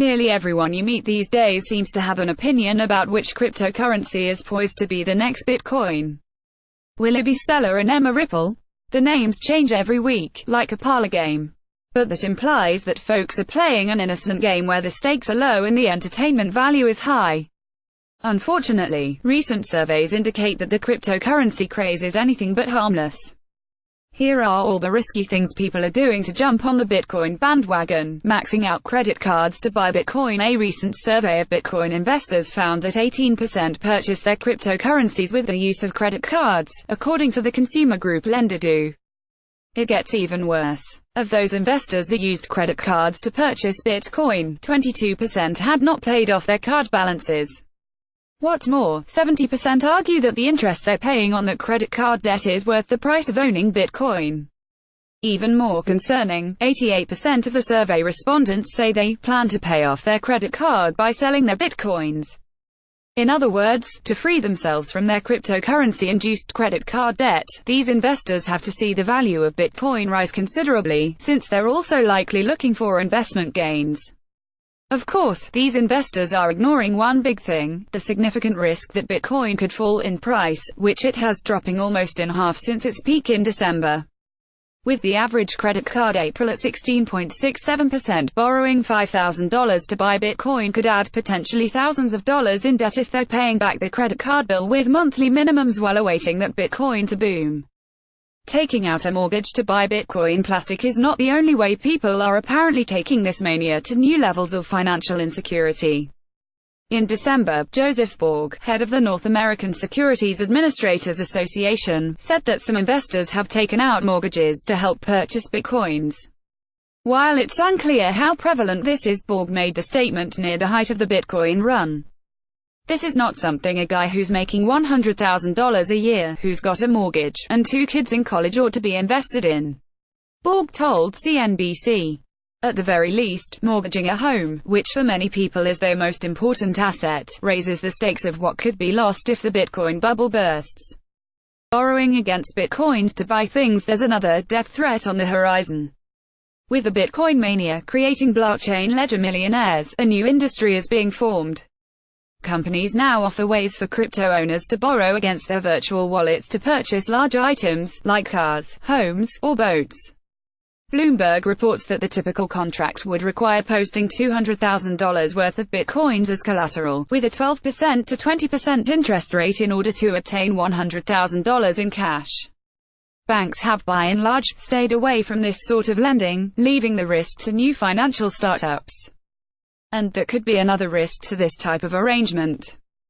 Nearly everyone you meet these days seems to have an opinion about which cryptocurrency is poised to be the next Bitcoin. Will it be Stellar and Emma Ripple? The names change every week, like a parlor game. But that implies that folks are playing an innocent game where the stakes are low and the entertainment value is high. Unfortunately, recent surveys indicate that the cryptocurrency craze is anything but harmless. Here are all the risky things people are doing to jump on the Bitcoin bandwagon. Maxing out credit cards to buy Bitcoin. A recent survey of Bitcoin investors found that 18% purchased their cryptocurrencies with the use of credit cards, according to the consumer group Lender.do. It gets even worse. Of those investors that used credit cards to purchase Bitcoin, 22% had not paid off their card balances. What's more, 70% argue that the interest they're paying on that credit card debt is worth the price of owning Bitcoin. Even more concerning, 88% of the survey respondents say they plan to pay off their credit card by selling their Bitcoins. In other words, to free themselves from their cryptocurrency-induced credit card debt, these investors have to see the value of Bitcoin rise considerably, since they're also likely looking for investment gains. Of course, these investors are ignoring one big thing, the significant risk that Bitcoin could fall in price, which it has, dropping almost in half since its peak in December. With the average credit card April at 16.67%, borrowing $5,000 to buy Bitcoin could add potentially thousands of dollars in debt if they're paying back the credit card bill with monthly minimums while awaiting that Bitcoin to boom. Taking out a mortgage to buy Bitcoin plastic is not the only way people are apparently taking this mania to new levels of financial insecurity. In December, Joseph Borg, head of the North American Securities Administrators Association, said that some investors have taken out mortgages to help purchase Bitcoins. While it's unclear how prevalent this is, Borg made the statement near the height of the Bitcoin run. This is not something a guy who's making $100,000 a year, who's got a mortgage, and 2 kids in college ought to be invested in, Borg told CNBC. At the very least, mortgaging a home, which for many people is their most important asset, raises the stakes of what could be lost if the Bitcoin bubble bursts. Borrowing against Bitcoins to buy things. There's another death threat on the horizon. With the Bitcoin mania creating blockchain ledger millionaires, a new industry is being formed. Companies now offer ways for crypto owners to borrow against their virtual wallets to purchase large items, like cars, homes, or boats. Bloomberg reports that the typical contract would require posting $200,000 worth of Bitcoins as collateral, with a 12% to 20% interest rate in order to obtain $100,000 in cash. Banks have by and large stayed away from this sort of lending, leaving the risk to new financial startups. And that could be another risk to this type of arrangement.